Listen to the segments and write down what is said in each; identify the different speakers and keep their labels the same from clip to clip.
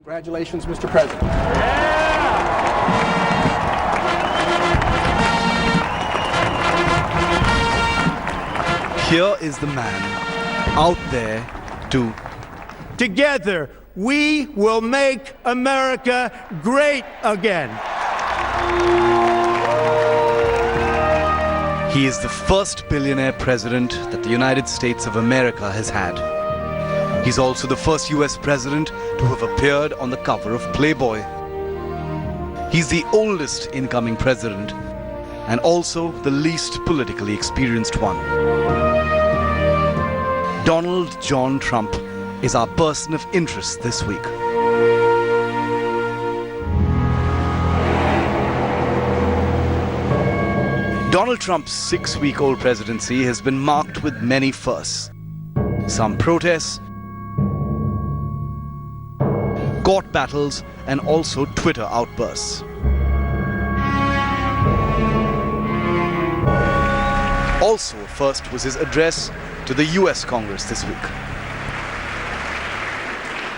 Speaker 1: Congratulations, Mr. President.
Speaker 2: Here is the man out there to...
Speaker 3: Together, we will make America great again.
Speaker 2: He is the first billionaire president that the United States of America has had. He's also the first US president to have appeared on the cover of Playboy. He's the oldest incoming president and also the least politically experienced one. Donald John Trump is our person of interest this week. Donald Trump's 6-week-old presidency has been marked with many firsts. Some protests, court battles, and also Twitter outbursts. Also first was his address to the US Congress this week.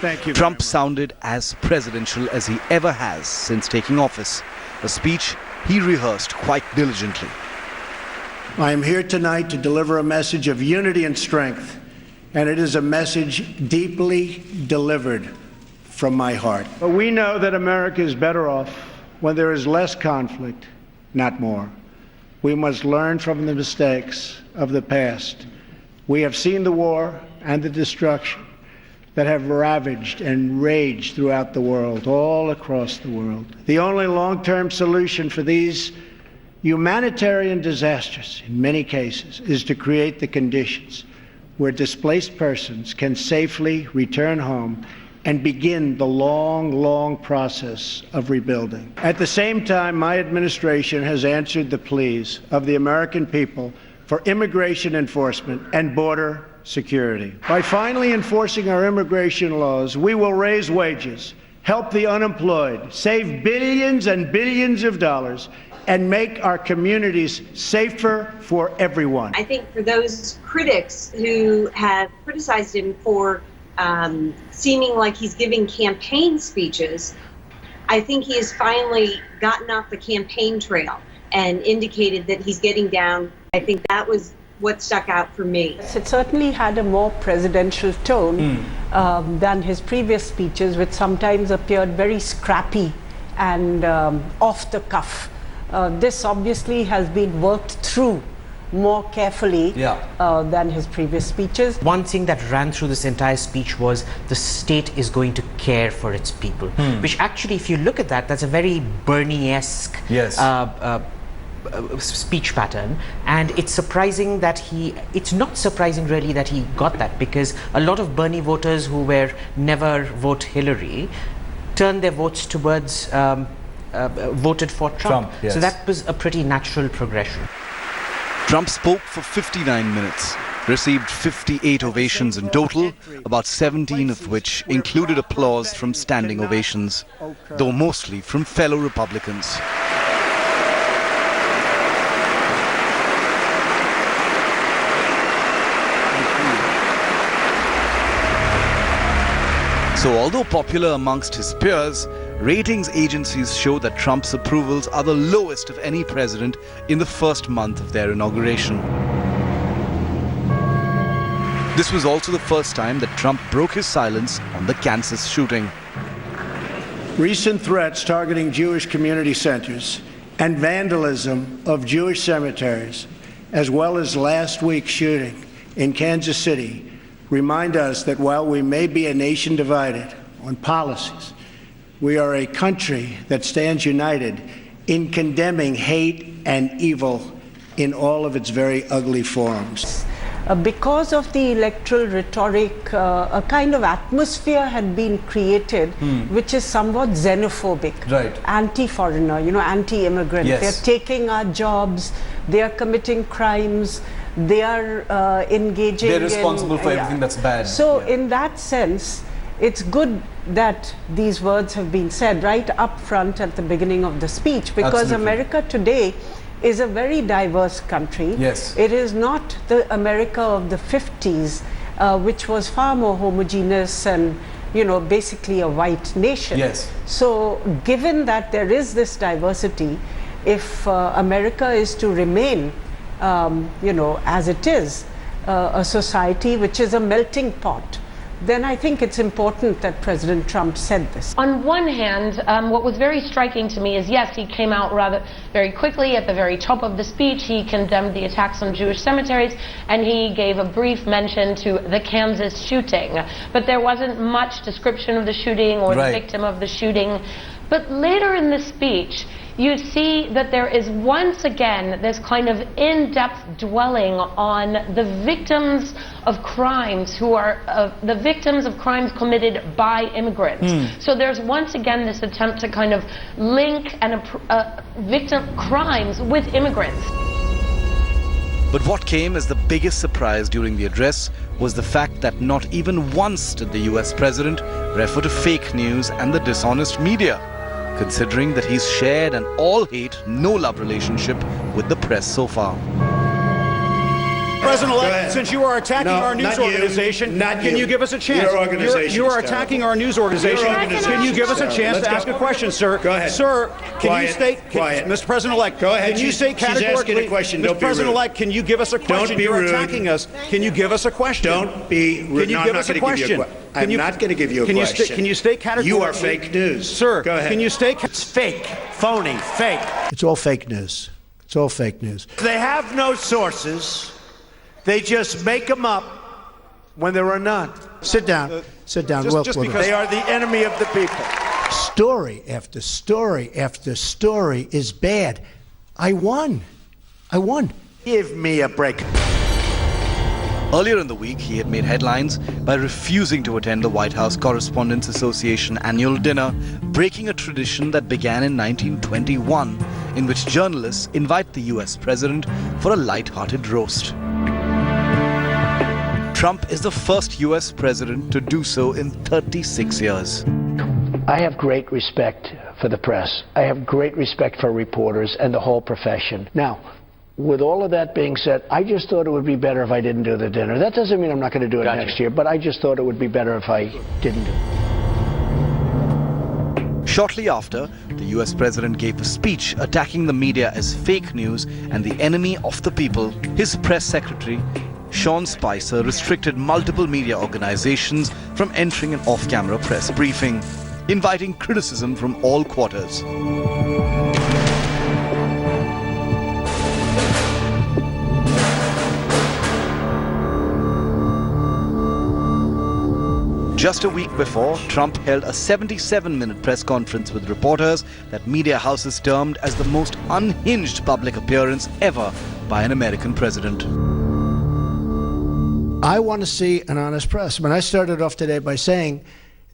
Speaker 3: Thank you.
Speaker 2: Trump sounded as presidential as he ever has since taking office, a speech he rehearsed quite diligently.
Speaker 3: I am here tonight to deliver a message of unity and strength, and it is a message deeply delivered from my heart. But we know that America is better off when there is less conflict, not more. We must learn from the mistakes of the past. We have seen the war and the destruction that have ravaged and raged throughout the world, all across the world. The only long-term solution for these humanitarian disasters, in many cases, is to create the conditions where displaced persons can safely return home and begin the long, long process of rebuilding. At the same time, my administration has answered the pleas of the American people for immigration enforcement and border security. By finally enforcing our immigration laws, we will raise wages, help the unemployed, save billions and billions of dollars, and make our communities safer for everyone.
Speaker 4: I think for those critics who have criticized him for seeming like he's giving campaign speeches, I think he has finally gotten off the campaign trail and indicated that he's getting down. I think that was what stuck out for me.
Speaker 5: It certainly had a more presidential tone than his previous speeches, which sometimes appeared very scrappy and off the cuff. This obviously has been worked through more carefully than his previous speeches.
Speaker 6: One thing that ran through this entire speech was the state is going to care for its people, which actually, if you look at that, that's a very Bernie-esque speech pattern, and it's surprising that it's not surprising really that he got that, because a lot of Bernie voters who were never vote Hillary turned their votes towards voted for Trump. So that was a pretty natural progression.
Speaker 2: Trump spoke for 59 minutes, received 58 ovations in total, about 17 of which included applause from standing ovations, though mostly from fellow Republicans. So although popular amongst his peers, ratings agencies show that Trump's approvals are the lowest of any president in the first month of their inauguration. This was also the first time that Trump broke his silence on the Kansas shooting.
Speaker 3: Recent threats targeting Jewish community centers and vandalism of Jewish cemeteries, as well as last week's shooting in Kansas City, remind us that while we may be a nation divided on policies, we are a country that stands united in condemning hate and evil in all of its very ugly forms.
Speaker 5: Because of the electoral rhetoric, a kind of atmosphere had been created which is somewhat xenophobic, anti-foreigner, anti-immigrant. They're taking our jobs, they are committing crimes, they are engaging
Speaker 7: They're responsible for everything that's bad.
Speaker 5: So in that sense, it's good that these words have been said right up front at the beginning of the speech, because America today is a very diverse country.
Speaker 7: Yes.
Speaker 5: It is not the America of the 50s, which was far more homogeneous and basically a white nation.
Speaker 7: Yes.
Speaker 5: So given that there is this diversity, if America is to remain, as it is, a society which is a melting pot, then I think it's important that President Trump said this.
Speaker 1: On one hand, what was very striking to me is, yes, he came out rather very quickly at the very top of the speech. He condemned the attacks on Jewish cemeteries, and he gave a brief mention to the Kansas shooting. But there wasn't much description of the shooting or the victim of the shooting. But later in the speech, you see that there is once again this kind of in-depth dwelling on the victims of crimes who are the victims of crimes committed by immigrants. So there's once again this attempt to kind of link victim crimes with immigrants.
Speaker 2: But what came as the biggest surprise during the address was the fact that not even once did the US president refer to fake news and the dishonest media, considering that he's shared an all-hate, no-love relationship with the press so far.
Speaker 8: President-elect, since you are attacking our news organization, can you give us a chance?
Speaker 3: Your organization
Speaker 8: you are
Speaker 3: is
Speaker 8: attacking our news organization. Can you give us a chance to ask a question, sir?
Speaker 3: Go ahead.
Speaker 8: Sir, can you state,
Speaker 3: Quiet.
Speaker 8: Mr. President-elect,
Speaker 3: Go ahead.
Speaker 8: can you state categorically,
Speaker 3: She's asking a question. Don't
Speaker 8: Mr.
Speaker 3: be rude.
Speaker 8: President-elect, can you give us a question?
Speaker 3: Don't be
Speaker 8: You're
Speaker 3: rude.
Speaker 8: attacking us. Can you give us a question?
Speaker 3: Don't be rude.
Speaker 8: Can you give us a question?
Speaker 3: I'm not going to give you a question.
Speaker 8: Can you state categorically?
Speaker 3: You are fake news.
Speaker 8: Sir,
Speaker 3: go ahead.
Speaker 8: Can you state...
Speaker 3: It's fake, phony, fake. It's all fake news. It's all fake news. They have no sources. They just make them up when there are none. Sit down. Sit down.
Speaker 8: Just because
Speaker 3: they are the enemy of the people. Story after story after story is bad. I won. Give me a break.
Speaker 2: Earlier in the week, he had made headlines by refusing to attend the White House Correspondents Association annual dinner, breaking a tradition that began in 1921, in which journalists invite the US president for a light-hearted roast. Trump is the first US president to do so in 36 years.
Speaker 9: I have great respect for the press. I have great respect for reporters and the whole profession. Now, with all of that being said, I just thought it would be better if I didn't do the dinner. That doesn't mean I'm not going to do it next year, but I just thought it would be better if I didn't do it.
Speaker 2: Shortly after, the US president gave a speech attacking the media as fake news and the enemy of the people. His press secretary, Sean Spicer, restricted multiple media organizations from entering an off-camera press briefing, inviting criticism from all quarters. Just a week before, Trump held a 77-minute press conference with reporters that media houses termed as the most unhinged public appearance ever by an American president.
Speaker 3: I want to see an honest press. When I started off today by saying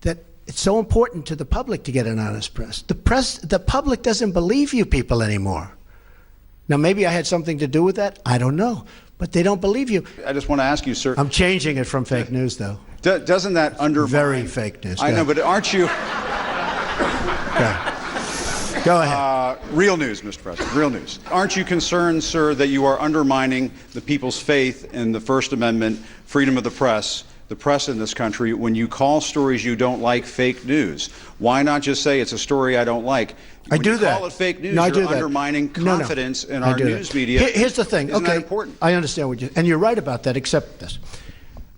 Speaker 3: that it's so important to the public to get an honest press. The public doesn't believe you people anymore. Now, maybe I had something to do with that. I don't know. But they don't believe you.
Speaker 8: I just want to ask you, sir.
Speaker 3: I'm changing it from fake news, though.
Speaker 8: Doesn't that undermine...
Speaker 3: Very fake news.
Speaker 8: I know, but aren't you...
Speaker 3: Go ahead.
Speaker 8: Real news, Mr. President, real news. Aren't you concerned, sir, that you are undermining the people's faith in the First Amendment, freedom of the press in this country, when you call stories you don't like fake news? Why not just say it's a story I don't like?
Speaker 3: When I do that.
Speaker 8: Call it fake news,
Speaker 3: no,
Speaker 8: you're undermining confidence in our news media.
Speaker 3: Here's the thing.
Speaker 8: Isn't
Speaker 3: okay,
Speaker 8: that important?
Speaker 3: I understand what you... And you're right about that, except this.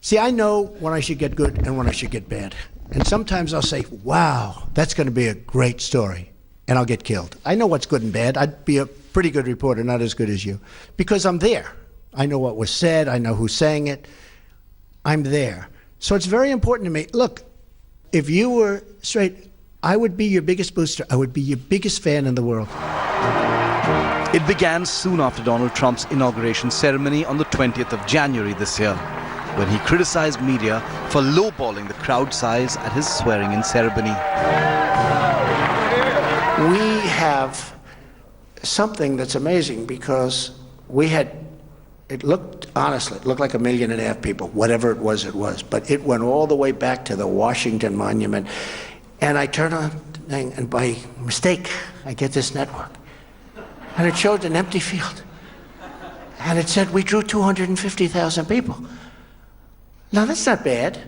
Speaker 3: See, I know when I should get good and when I should get bad. And sometimes I'll say, wow, that's going to be a great story. And I'll get killed. I know what's good and bad. I'd be a pretty good reporter, not as good as you. Because I'm there. I know what was said. I know who's saying it. I'm there. So it's very important to me. Look, if you were straight, I would be your biggest booster. I would be your biggest fan in the world.
Speaker 2: It began soon after Donald Trump's inauguration ceremony on the 20th of January this year, when he criticized media for lowballing the crowd size at his swearing-in ceremony.
Speaker 3: We have something that's amazing because we had, it looked, honestly, it looked like 1.5 million people, whatever it was, but it went all the way back to the Washington Monument. And I turn on the thing, and by mistake, I get this network. And it showed an empty field. And it said we drew 250,000 people. Now, that's not bad.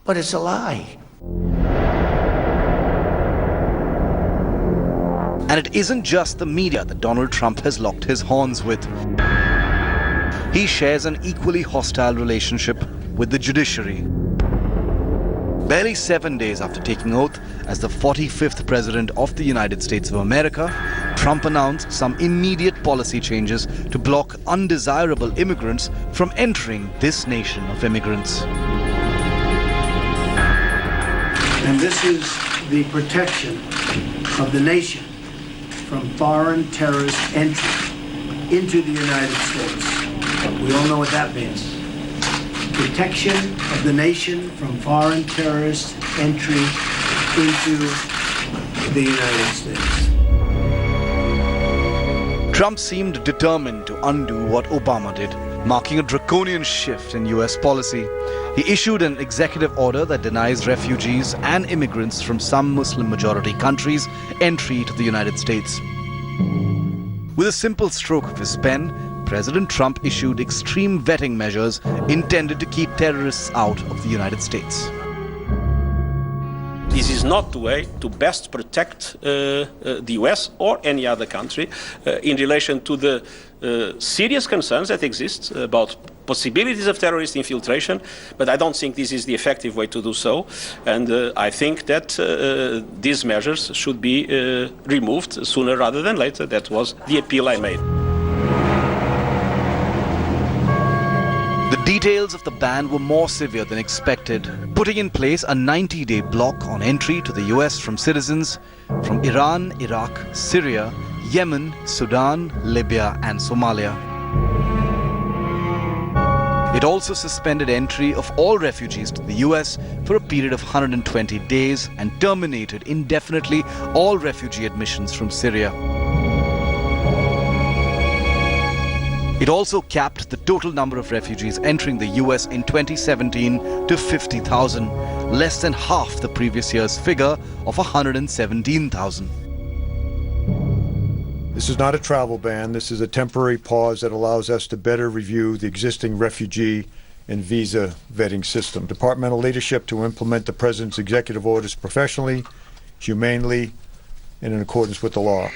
Speaker 3: But it's a lie.
Speaker 2: And it isn't just the media that Donald Trump has locked his horns with. He shares an equally hostile relationship with the judiciary. Barely 7 days after taking oath as the 45th President of the United States of America, Trump announced some immediate policy changes to block undesirable immigrants from entering this nation of immigrants.
Speaker 3: And this is the protection of the nation from foreign terrorist entry into the United States. We all know what that means. Protection of the nation from foreign terrorist entry into the United States.
Speaker 2: Trump seemed determined to undo what Obama did, marking a draconian shift in US policy. He issued an executive order that denies refugees and immigrants from some Muslim-majority countries entry to the United States. With a simple stroke of his pen, President Trump issued extreme vetting measures intended to keep terrorists out of the United States.
Speaker 10: This is not the way to best protect the US or any other country in relation to the serious concerns that exist about possibilities of terrorist infiltration, but I don't think this is the effective way to do so, and I think that these measures should be removed sooner rather than later. That was the appeal I made.
Speaker 2: The details of the ban were more severe than expected, putting in place a 90-day block on entry to the US from citizens from Iran, Iraq, Syria, Yemen, Sudan, Libya and Somalia. It also suspended entry of all refugees to the US for a period of 120 days and terminated indefinitely all refugee admissions from Syria. It also capped the total number of refugees entering the US in 2017 to 50,000, less than half the previous year's figure of 117,000.
Speaker 11: This is not a travel ban. This is a temporary pause that allows us to better review the existing refugee and visa vetting system. Departmental leadership to implement the President's executive orders professionally, humanely, and in accordance with the law.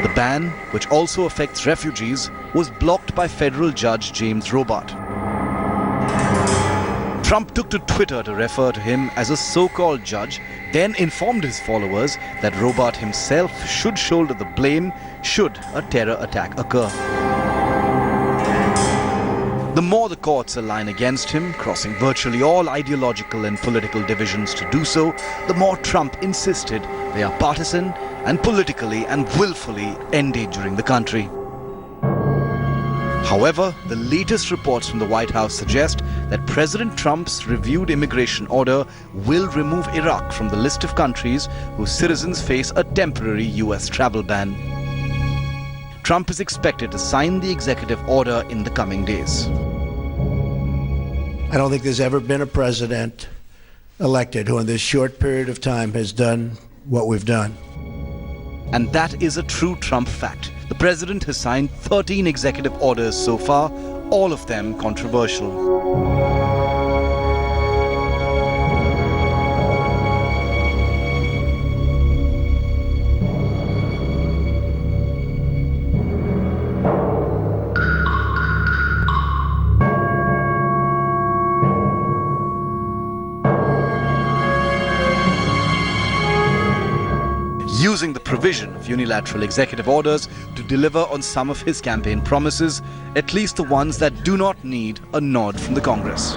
Speaker 2: The ban, which also affects refugees, was blocked by federal judge James Robart. Trump took to Twitter to refer to him as a so-called judge, then informed his followers that Robart himself should shoulder the blame should a terror attack occur. The more the courts align against him, crossing virtually all ideological and political divisions to do so, the more Trump insisted they are partisan and politically and willfully endangering the country. However, the latest reports from the White House suggest that President Trump's reviewed immigration order will remove Iraq from the list of countries whose citizens face a temporary US travel ban. Trump is expected to sign the executive order in the coming days.
Speaker 3: I don't think there's ever been a president elected who in this short period of time has done what we've done.
Speaker 2: And that is a true Trump fact. The president has signed 13 executive orders so far, all of them controversial. Using the provision of unilateral executive orders to deliver on some of his campaign promises, at least the ones that do not need a nod from the Congress.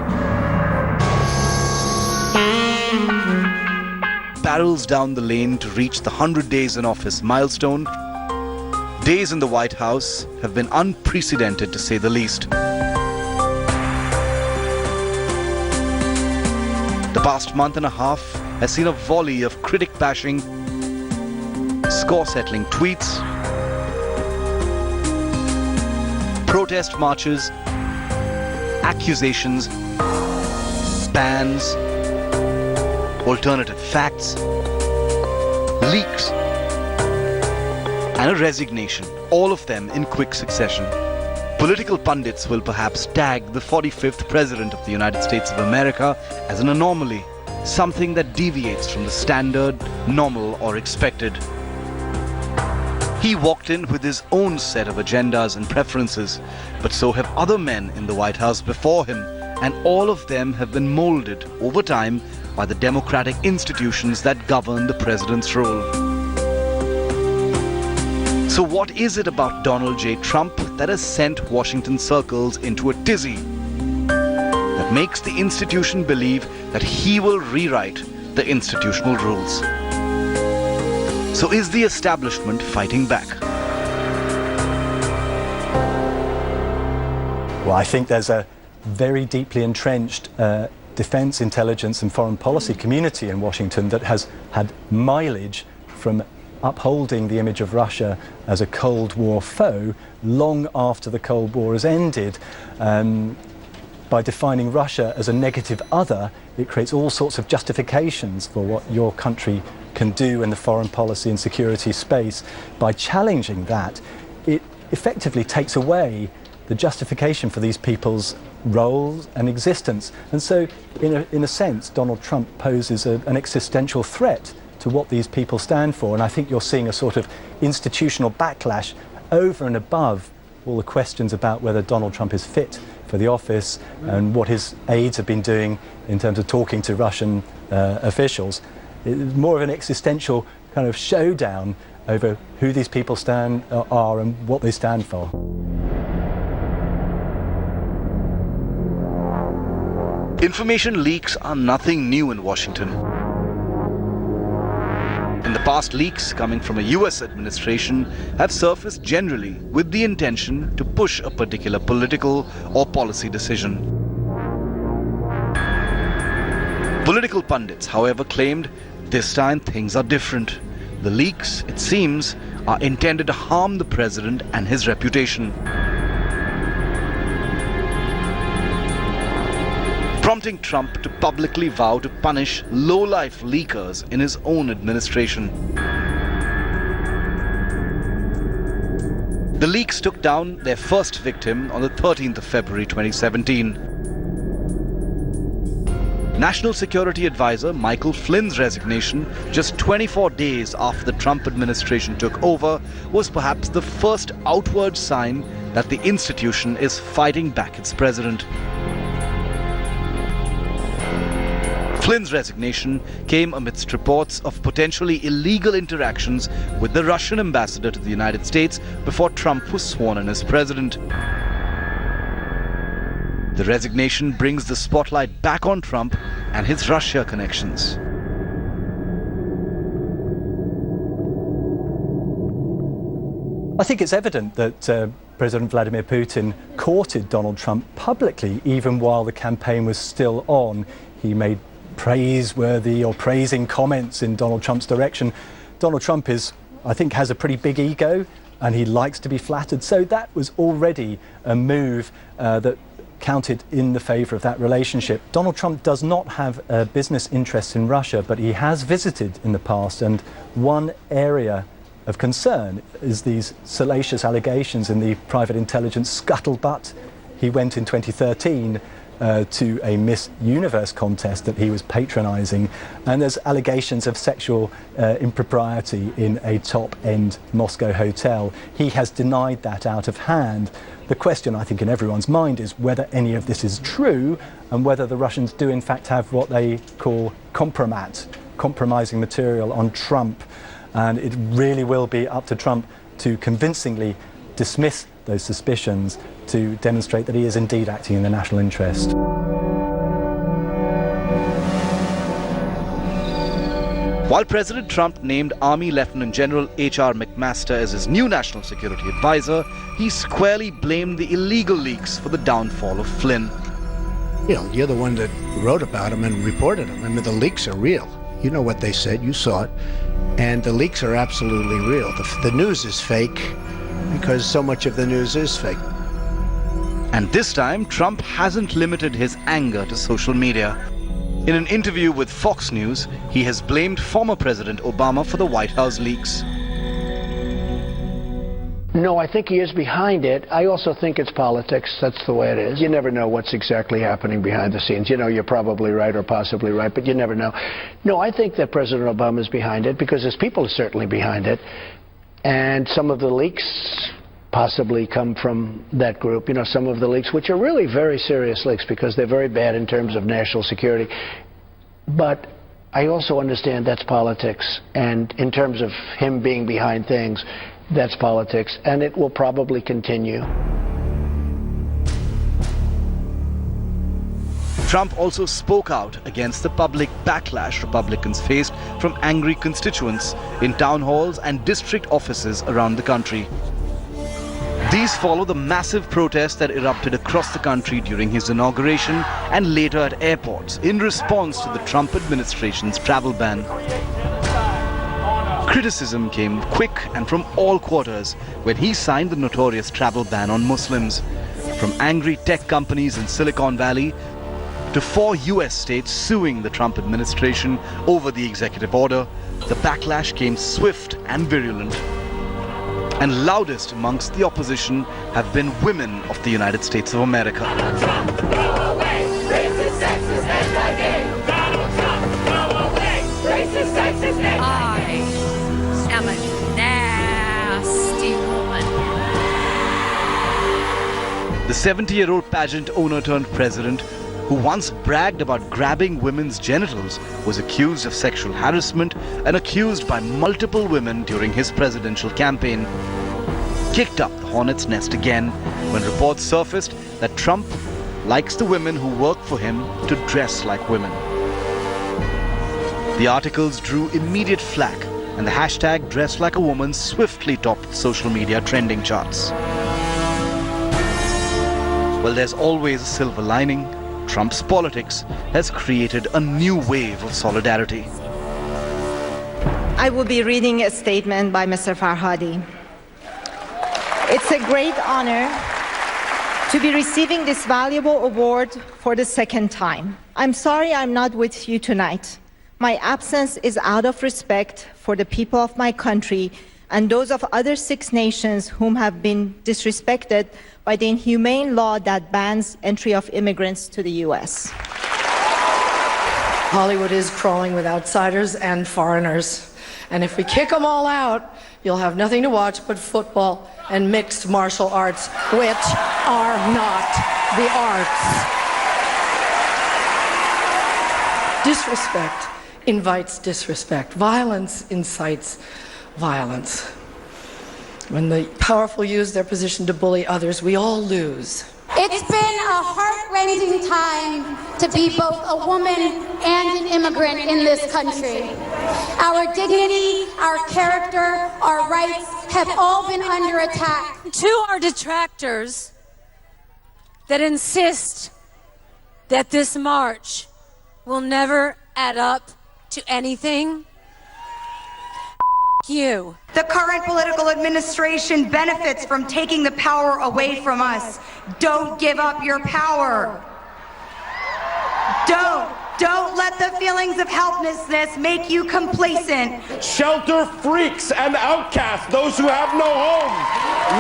Speaker 2: Barrels down the lane to reach the 100 days in office milestone, days in the White House have been unprecedented to say the least. The past month and a half has seen a volley of critic-bashing, score-settling tweets, protest marches, accusations, bans, alternative facts, leaks, and a resignation, all of them in quick succession. Political pundits will perhaps tag the 45th President of the United States of America as an anomaly, something that deviates from the standard, normal or expected. He walked in with his own set of agendas and preferences, but so have other men in the White House before him, and all of them have been molded over time by the democratic institutions that govern the president's role. So what is it about Donald J. Trump that has sent Washington circles into a tizzy, that makes the institution believe that he will rewrite the institutional rules? So is the establishment fighting back?
Speaker 12: Well, I think there's a very deeply entrenched defense, intelligence and foreign policy community in Washington that has had mileage from upholding the image of Russia as a Cold War foe long after the Cold War has ended. By defining Russia as a negative other, it creates all sorts of justifications for what your country can do in the foreign policy and security space. By challenging that, it effectively takes away the justification for these people's roles and existence. And so, in a sense, Donald Trump poses an existential threat to what these people stand for. And I think you're seeing a sort of institutional backlash over and above all the questions about whether Donald Trump is fit for the office and what his aides have been doing in terms of talking to Russian officials. It's more of an existential kind of showdown over who these people are and what they stand for.
Speaker 2: Information leaks are nothing new in Washington. In the past, leaks coming from a US administration have surfaced generally with the intention to push a particular political or policy decision. Political pundits, however, claimed this time things are different. The leaks, it seems, are intended to harm the president and his reputation, prompting Trump to publicly vow to punish low-life leakers in his own administration. The leaks took down their first victim on the 13th of February 2017. National Security Advisor Michael Flynn's resignation just 24 days after the Trump administration took over was perhaps the first outward sign that the institution is fighting back its president. Flynn's resignation came amidst reports of potentially illegal interactions with the Russian ambassador to the United States before Trump was sworn in as president. The resignation brings the spotlight back on Trump and his Russia connections.
Speaker 12: I think it's evident that President Vladimir Putin courted Donald Trump publicly even while the campaign was still on. He made praiseworthy or praising comments in Donald Trump's direction. Donald Trump has a pretty big ego and he likes to be flattered. So that was already a move that counted in the favor of that relationship. Donald Trump does not have business interests in Russia, but he has visited in the past, and one area of concern is these salacious allegations in the private intelligence scuttlebutt. He went in 2013 to a Miss Universe contest that he was patronizing, and there's allegations of sexual impropriety in a top-end Moscow hotel. He has denied that out of hand. The question, I think, in everyone's mind is whether any of this is true and whether the Russians do in fact have what they call compromat, compromising material on Trump. And it really will be up to Trump to convincingly dismiss those suspicions to demonstrate that he is indeed acting in the national interest.
Speaker 2: While President Trump named Army Lieutenant General H.R. McMaster as his new national security advisor, he squarely blamed the illegal leaks for the downfall of Flynn.
Speaker 3: You know, you're the one that wrote about them and reported them. I mean, the leaks are real. You know what they said, you saw it. And the leaks are absolutely real. The news is fake because so much of the news is fake.
Speaker 2: And this time, Trump hasn't limited his anger to social media. In an interview with Fox News, he has blamed former President Obama for the White House leaks.
Speaker 9: No, I think he is behind it. I also think it's politics. That's the way it is. You never know what's exactly happening behind the scenes. You know, you're probably right or possibly right, but you never know. No, I think that President Obama is behind it because his people are certainly behind it. And some of the leaks possibly come from that group. You know, some of the leaks, which are really very serious leaks because they're very bad in terms of national security. But I also understand that's politics. And in terms of him being behind things, that's politics, and it will probably continue.
Speaker 2: Trump also spoke out against the public backlash Republicans faced from angry constituents in town halls and district offices around the country. These follow the massive protests that erupted across the country during his inauguration and later at airports in response to the Trump administration's travel ban. Criticism came quick and from all quarters when he signed the notorious travel ban on Muslims. From angry tech companies in Silicon Valley to 4 US states suing the Trump administration over the executive order, the backlash came swift and virulent. And loudest amongst the opposition have been women of the United States of America.
Speaker 13: I'm a nasty woman.
Speaker 2: The 70-year-old pageant owner turned president, who once bragged about grabbing women's genitals, was accused of sexual harassment and accused by multiple women during his presidential campaign. Kicked up the hornet's nest again when reports surfaced that Trump likes the women who work for him to dress like women. The articles drew immediate flack, and the hashtag "Dress Like a Woman" swiftly topped social media trending charts. Well, there's always a silver lining. Trump's politics has created a new wave of solidarity.
Speaker 14: I will be reading a statement by Mr. Farhadi. It's a great honor to be receiving this valuable award for the second time. I'm sorry I'm not with you tonight. My absence is out of respect for the people of my country and those of other 6 nations whom have been disrespected by the inhumane law that bans entry of immigrants to the U.S.
Speaker 15: Hollywood is crawling with outsiders and foreigners. And if we kick them all out, you'll have nothing to watch but football and mixed martial arts, which are not the arts. Disrespect invites disrespect. Violence incites violence. When the powerful use their position to bully others, we all lose.
Speaker 16: It's been a heart-rending time to be both a woman and an immigrant in this country. Our dignity, our character, our rights have all been under attack.
Speaker 13: To our detractors that insist that this march will never add up to anything, you.
Speaker 17: The current political administration benefits from taking the power away from us. Don't give up your power. Don't let the feelings of helplessness make you complacent.
Speaker 18: Shelter freaks and outcasts, those who have no home.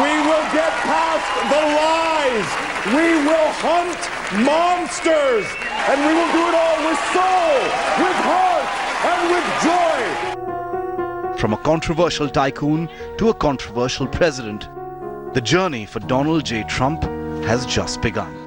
Speaker 18: We will get past the lies. We will hunt monsters. And we will do it all with soul, with heart, and with joy.
Speaker 2: From a controversial tycoon to a controversial president, the journey for Donald J. Trump has just begun.